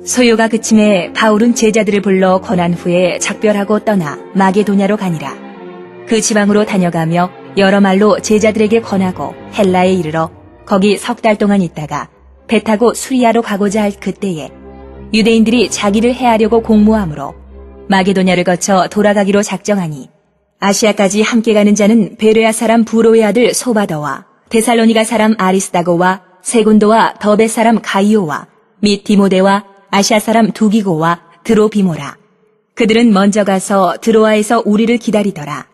소요가 그침에 바울은 제자들을 불러 권한 후에 작별하고 떠나 마게도냐로 가니라. 그 지방으로 다녀가며 여러 말로 제자들에게 권하고 헬라에 이르러 거기 3달 동안 있다가 배 타고 수리아로 가고자 할 그때에 유대인들이 자기를 해하려고 공모하므로 마게도냐를 거쳐 돌아가기로 작정하니 아시아까지 함께 가는 자는 베레아 사람 부로의 아들 소바더와 데살로니가 사람 아리스다고와 세군도와 더베 사람 가이오와 및 디모데와 아시아 사람 두기고와 드로비모라. 그들은 먼저 가서 드로아에서 우리를 기다리더라.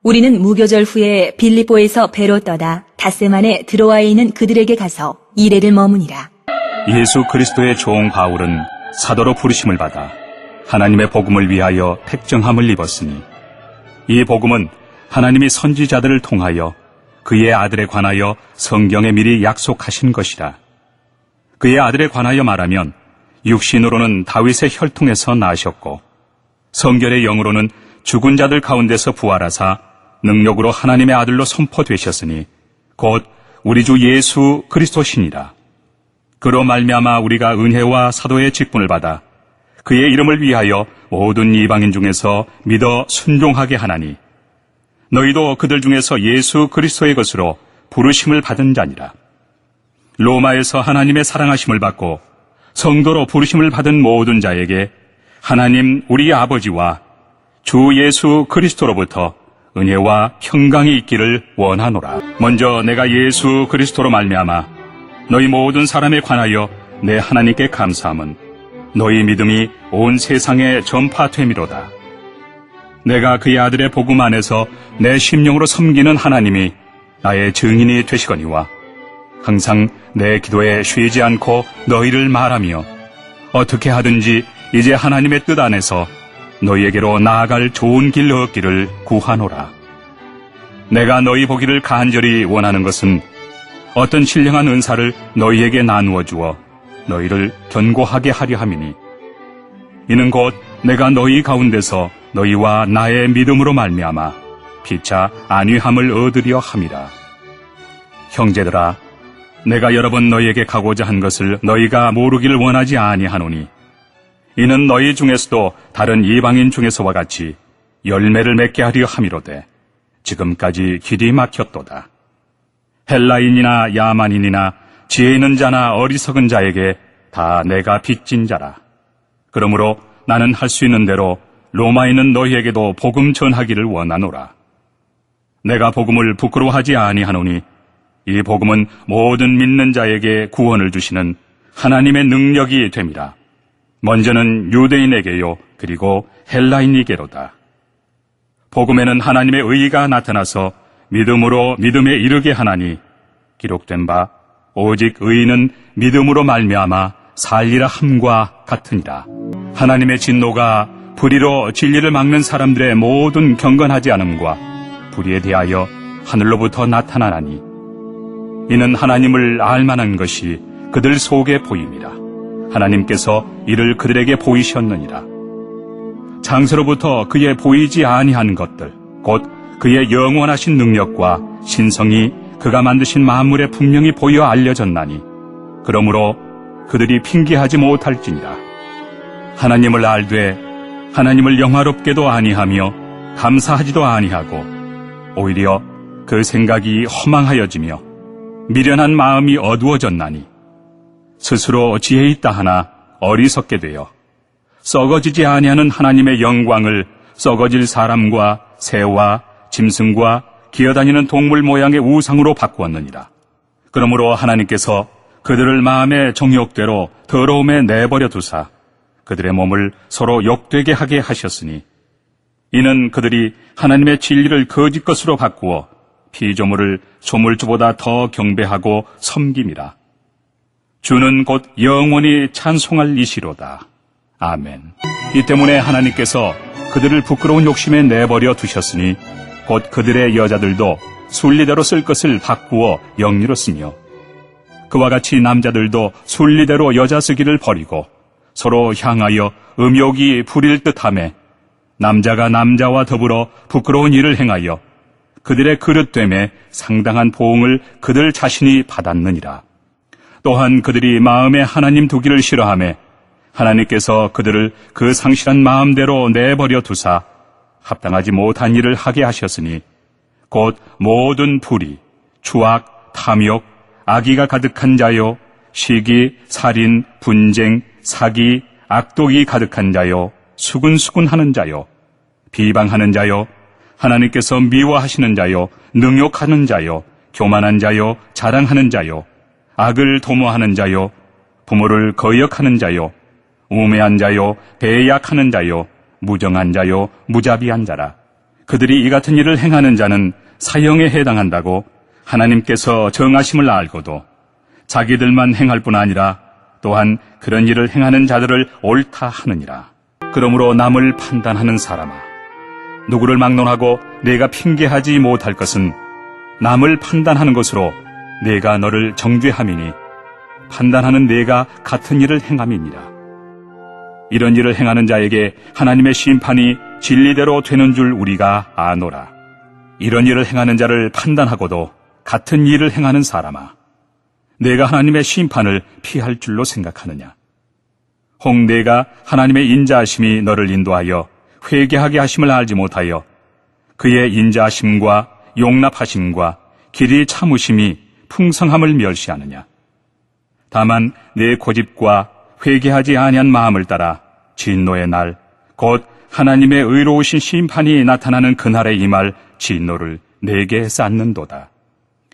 우리는 무교절 후에 빌립보에서 배로 떠다 닷새만에 드로아에 있는 그들에게 가서 이레를 머무니라. 예수 그리스도의 종 바울은 사도로 부르심을 받아 하나님의 복음을 위하여 택정함을 입었으니 이 복음은 하나님이 선지자들을 통하여 그의 아들에 관하여 성경에 미리 약속하신 것이라. 그의 아들에 관하여 말하면 육신으로는 다윗의 혈통에서 나셨고 성결의 영으로는 죽은 자들 가운데서 부활하사 능력으로 하나님의 아들로 선포되셨으니 곧 우리 주 예수 그리스도시니라. 그로 말미암아 우리가 은혜와 사도의 직분을 받아 그의 이름을 위하여 모든 이방인 중에서 믿어 순종하게 하나니 너희도 그들 중에서 예수 그리스도의 것으로 부르심을 받은 자니라. 로마에서 하나님의 사랑하심을 받고 성도로 부르심을 받은 모든 자에게 하나님 우리 아버지와 주 예수 그리스도로부터 은혜와 평강이 있기를 원하노라. 먼저 내가 예수 그리스도로 말미암아 너희 모든 사람에 관하여 내 하나님께 감사함은 너희 믿음이 온 세상에 전파됨이로다. 내가 그의 아들의 복음 안에서 내 심령으로 섬기는 하나님이 나의 증인이 되시거니와 항상 내 기도에 쉬지 않고 너희를 말하며 어떻게 하든지 이제 하나님의 뜻 안에서 너희에게로 나아갈 좋은 길 얻기를 구하노라. 내가 너희 보기를 간절히 원하는 것은 어떤 신령한 은사를 너희에게 나누어 주어 너희를 견고하게 하려 함이니 이는 곧 내가 너희 가운데서 너희와 나의 믿음으로 말미암아 피차 안위함을 얻으려 함이라. 형제들아, 내가 여러 번 너희에게 가고자 한 것을 너희가 모르기를 원하지 아니하노니 이는 너희 중에서도 다른 이방인 중에서와 같이 열매를 맺게 하려 함이로되 지금까지 길이 막혔도다. 헬라인이나 야만인이나 지혜 있는 자나 어리석은 자에게 다 내가 빚진 자라. 그러므로 나는 할 수 있는 대로 로마에 있는 너희에게도 복음 전하기를 원하노라. 내가 복음을 부끄러워하지 아니하노니 이 복음은 모든 믿는 자에게 구원을 주시는 하나님의 능력이 됨이라. 먼저는 유대인에게요 그리고 헬라인에게로다. 복음에는 하나님의 의가 나타나서 믿음으로 믿음에 이르게 하나니 기록된 바 오직 의인은 믿음으로 말미암아 살리라 함과 같으니라. 하나님의 진노가 불의로 진리를 막는 사람들의 모든 경건하지 않음과 불의에 대하여 하늘로부터 나타나나니 이는 하나님을 알만한 것이 그들 속에 보임이라. 하나님께서 이를 그들에게 보이셨느니라. 장세로부터 그의 보이지 아니한 것들 곧 그의 영원하신 능력과 신성이 그가 만드신 만물에 분명히 보여 알려졌나니 그러므로 그들이 핑계하지 못할지니라. 하나님을 알되 하나님을 영화롭게도 아니하며 감사하지도 아니하고 오히려 그 생각이 허망하여지며 미련한 마음이 어두워졌나니 스스로 지혜 있다 하나 어리석게 되어 썩어지지 아니하는 하나님의 영광을 썩어질 사람과 새와 짐승과 기어다니는 동물 모양의 우상으로 바꾸었느니라. 그러므로 하나님께서 그들을 마음의 정욕대로 더러움에 내버려 두사 그들의 몸을 서로 욕되게 하게 하셨으니 이는 그들이 하나님의 진리를 거짓 것으로 바꾸어 피조물을 조물주보다 더 경배하고 섬김이라. 주는 곧 영원히 찬송할 이시로다. 아멘. 이 때문에 하나님께서 그들을 부끄러운 욕심에 내버려 두셨으니 곧 그들의 여자들도 순리대로 쓸 것을 바꾸어 영리로 쓰며 그와 같이 남자들도 순리대로 여자 쓰기를 버리고 서로 향하여 음욕이 부릴 듯하며 남자가 남자와 더불어 부끄러운 일을 행하여 그들의 그릇됨에 상당한 보응을 그들 자신이 받았느니라. 또한 그들이 마음에 하나님 두기를 싫어하며 하나님께서 그들을 그 상실한 마음대로 내버려 두사 합당하지 못한 일을 하게 하셨으니 곧 모든 불의, 추악, 탐욕, 악의가 가득한 자요, 시기, 살인, 분쟁, 사기, 악독이 가득한 자요, 수군수군하는 자요, 비방하는 자요, 하나님께서 미워하시는 자요, 능욕하는 자요, 교만한 자요, 자랑하는 자요, 악을 도모하는 자요, 부모를 거역하는 자요, 우매한 자요, 배약하는 자요, 무정한 자요, 무자비한 자라. 그들이 이 같은 일을 행하는 자는 사형에 해당한다고 하나님께서 정하심을 알고도 자기들만 행할 뿐 아니라 또한 그런 일을 행하는 자들을 옳다 하느니라. 그러므로 남을 판단하는 사람아, 누구를 막론하고 내가 핑계하지 못할 것은 남을 판단하는 것으로 내가 너를 정죄함이니 판단하는 내가 같은 일을 행함이니라. 이런 일을 행하는 자에게 하나님의 심판이 진리대로 되는 줄 우리가 아노라. 이런 일을 행하는 자를 판단하고도 같은 일을 행하는 사람아, 내가 하나님의 심판을 피할 줄로 생각하느냐? 혹 내가 하나님의 인자하심이 너를 인도하여 회개하게 하심을 알지 못하여 그의 인자하심과 용납하심과 길이 참으심이 풍성함을 멸시하느냐? 다만 내 고집과 회개하지 아니한 마음을 따라 진노의 날, 곧 하나님의 의로우신 심판이 나타나는 그날에 임할 진노를 내게 쌓는도다.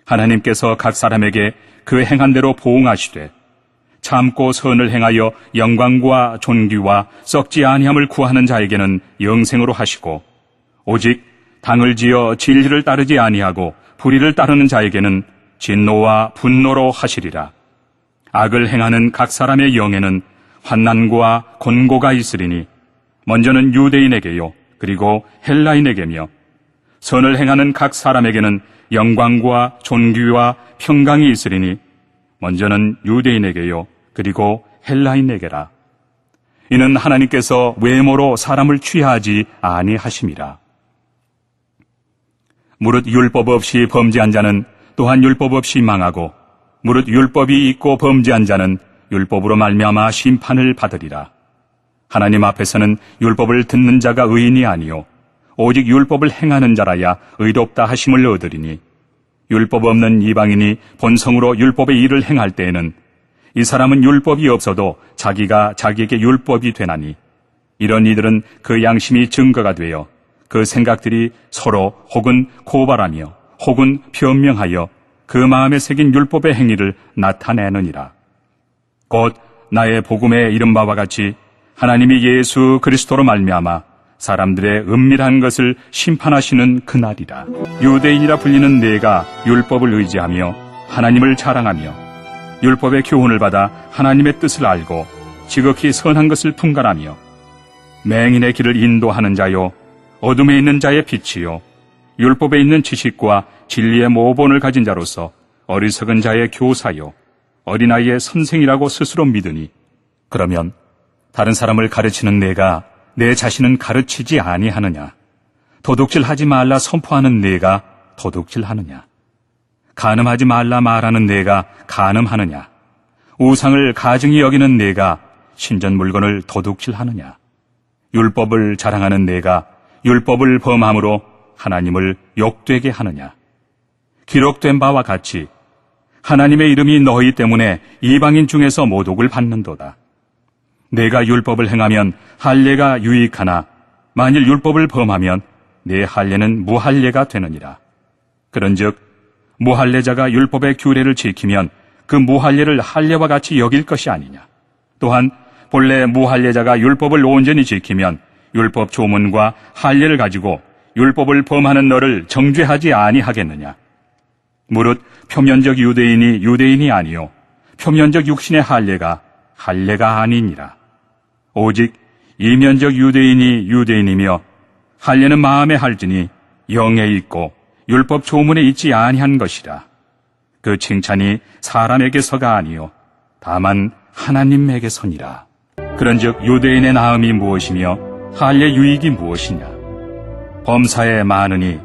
하나님께서 각 사람에게 그 행한 대로 보응하시되 참고 선을 행하여 영광과 존귀와 썩지 아니함을 구하는 자에게는 영생으로 하시고, 오직 당을 지어 진리를 따르지 아니하고 불의를 따르는 자에게는 진노와 분노로 하시리라. 악을 행하는 각 사람의 영에는 환난과 곤고가 있으리니 먼저는 유대인에게요, 그리고 헬라인에게며 선을 행하는 각 사람에게는 영광과 존귀와 평강이 있으리니 먼저는 유대인에게요, 그리고 헬라인에게라. 이는 하나님께서 외모로 사람을 취하지 아니하심이라. 무릇 율법 없이 범죄한 자는 또한 율법 없이 망하고, 무릇 율법이 있고 범죄한 자는 율법으로 말미암아 심판을 받으리라. 하나님 앞에서는 율법을 듣는 자가 의인이 아니요 오직 율법을 행하는 자라야 의롭다 하심을 얻으리니, 율법 없는 이방인이 본성으로 율법의 일을 행할 때에는 이 사람은 율법이 없어도 자기가 자기에게 율법이 되나니, 이런 이들은 그 양심이 증거가 되어 그 생각들이 서로 혹은 고발하며 혹은 변명하여 그 마음에 새긴 율법의 행위를 나타내느니라. 곧 나의 복음에 이른 바와 같이 하나님이 예수 그리스도로 말미암아 사람들의 은밀한 것을 심판하시는 그날이라. 유대인이라 불리는 내가 율법을 의지하며 하나님을 자랑하며 율법의 교훈을 받아 하나님의 뜻을 알고 지극히 선한 것을 분간하며 맹인의 길을 인도하는 자요, 어둠에 있는 자의 빛이요, 율법에 있는 지식과 진리의 모본을 가진 자로서 어리석은 자의 교사요, 어린아이의 선생이라고 스스로 믿으니, 그러면 다른 사람을 가르치는 내가 내 자신은 가르치지 아니하느냐? 도둑질하지 말라 선포하는 내가 도둑질하느냐? 간음하지 말라 말하는 내가 간음하느냐? 우상을 가증히 여기는 내가 신전 물건을 도둑질하느냐? 율법을 자랑하는 내가 율법을 범함으로 하나님을 욕되게 하느냐? 기록된 바와 같이 하나님의 이름이 너희 때문에 이방인 중에서 모독을 받는도다. 내가 율법을 행하면 할례가 유익하나 만일 율법을 범하면 내 할례는 무할례가 되느니라. 그런즉 무할례자가 율법의 규례를 지키면 그 무할례를 할례와 같이 여길 것이 아니냐. 또한 본래 무할례자가 율법을 온전히 지키면 율법 조문과 할례를 가지고 율법을 범하는 너를 정죄하지 아니하겠느냐. 무릇 표면적 유대인이 유대인이 아니요 표면적 육신의 할례가 할례가 아니니라. 오직 이면적 유대인이 유대인이며 할례는 마음에 할지니 영에 있고 율법 조문에 있지 아니한 것이라. 그 칭찬이 사람에게서가 아니요 다만 하나님에게서니라. 그런즉 유대인의 나음이 무엇이며 할례 유익이 무엇이냐? 범사에 많으니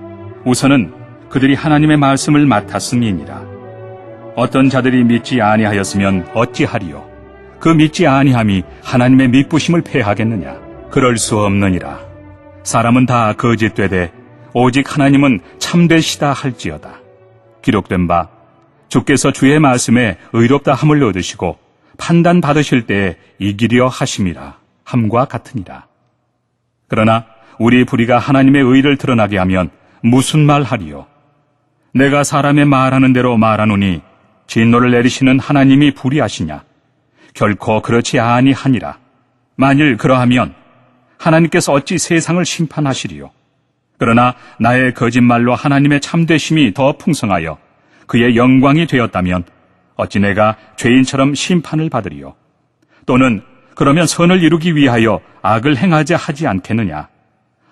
우선은 그들이 하나님의 말씀을 맡았음이니라. 어떤 자들이 믿지 아니하였으면 어찌하리요? 그 믿지 아니함이 하나님의 미쁘심을 패하겠느냐? 그럴 수 없느니라. 사람은 다 거짓되되 오직 하나님은 참되시다 할지어다. 기록된 바 주께서 주의 말씀에 의롭다 함을 얻으시고 판단 받으실 때에 이기려 하심이라 함과 같으니라. 그러나 우리 불의가 하나님의 의를 드러나게 하면 무슨 말 하리요? 내가 사람의 말하는 대로 말하노니 진노를 내리시는 하나님이 불의하시냐? 결코 그렇지 아니하니라. 만일 그러하면 하나님께서 어찌 세상을 심판하시리요? 그러나 나의 거짓말로 하나님의 참되심이 더 풍성하여 그의 영광이 되었다면 어찌 내가 죄인처럼 심판을 받으리요? 또는 그러면 선을 이루기 위하여 악을 행하자 하지 않겠느냐?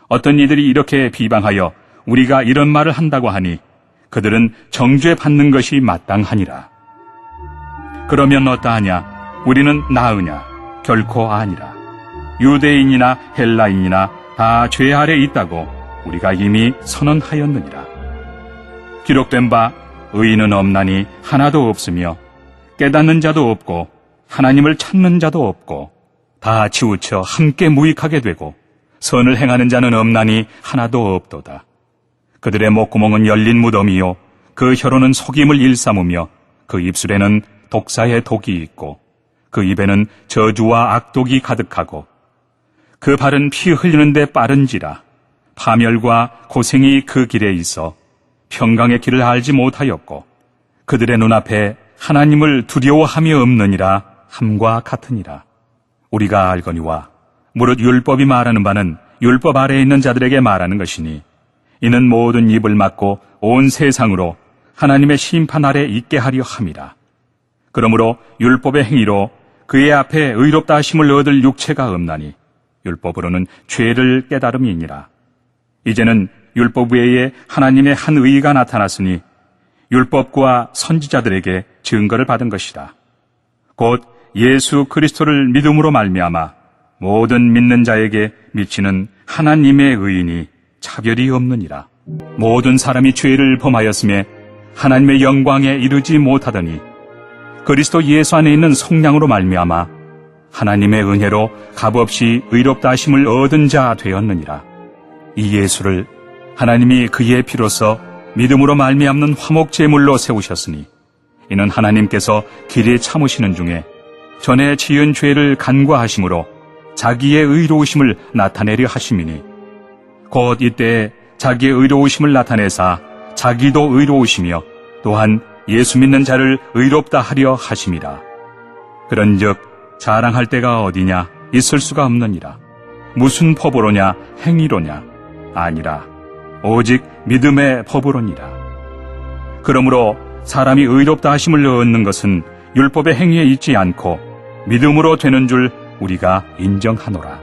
어떤 이들이 이렇게 비방하여 우리가 이런 말을 한다고 하니 그들은 정죄받는 것이 마땅하니라. 그러면 어떠하냐? 우리는 나으냐? 결코 아니라. 유대인이나 헬라인이나 다 죄 아래 있다고 우리가 이미 선언하였느니라. 기록된 바 의인은 없나니 하나도 없으며 깨닫는 자도 없고 하나님을 찾는 자도 없고 다 치우쳐 함께 무익하게 되고 선을 행하는 자는 없나니 하나도 없도다. 그들의 목구멍은 열린 무덤이요 그 혀로는 속임을 일삼으며 그 입술에는 독사의 독이 있고 그 입에는 저주와 악독이 가득하고 그 발은 피 흘리는데 빠른지라 파멸과 고생이 그 길에 있어 평강의 길을 알지 못하였고 그들의 눈앞에 하나님을 두려워함이 없느니라 함과 같으니라. 우리가 알거니와 무릇 율법이 말하는 바는 율법 아래에 있는 자들에게 말하는 것이니 이는 모든 입을 막고 온 세상으로 하나님의 심판 아래 있게 하려 함이라. 그러므로 율법의 행위로 그의 앞에 의롭다 하심을 얻을 육체가 없나니 율법으로는 죄를 깨달음이니라. 이제는 율법 외에 하나님의 한 의가 나타났으니 율법과 선지자들에게 증거를 받은 것이다. 곧 예수 그리스도를 믿음으로 말미암아 모든 믿는 자에게 미치는 하나님의 의인이 차별이 없느니라. 모든 사람이 죄를 범하였음에 하나님의 영광에 이르지 못하더니 그리스도 예수 안에 있는 성량으로 말미암아 하나님의 은혜로 값없이 의롭다 하심을 얻은 자 되었느니라. 이 예수를 하나님이 그의 피로써 믿음으로 말미암는 화목제물로 세우셨으니 이는 하나님께서 길에 참으시는 중에 전에 지은 죄를 간과하심으로 자기의 의로우심을 나타내려 하심이니 곧 이때에 자기의 의로우심을 나타내사 자기도 의로우시며 또한 예수 믿는 자를 의롭다 하려 하심이라. 그런즉 자랑할 데가 어디냐? 있을 수가 없느니라. 무슨 법으로냐? 행위로냐? 아니라 오직 믿음의 법으로니라. 그러므로 사람이 의롭다 하심을 얻는 것은 율법의 행위에 있지 않고 믿음으로 되는 줄 우리가 인정하노라.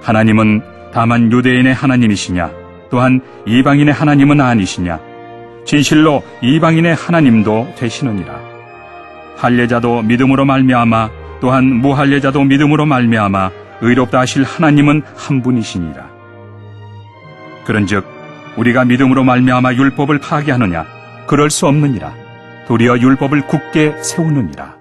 하나님은 다만 유대인의 하나님이시냐? 또한 이방인의 하나님은 아니시냐? 진실로 이방인의 하나님도 되시느니라. 할례자도 믿음으로 말미암아 또한 무할례자도 믿음으로 말미암아 의롭다 하실 하나님은 한 분이시니라. 그런즉 우리가 믿음으로 말미암아 율법을 파괴하느냐? 그럴 수 없느니라. 도리어 율법을 굳게 세우느니라.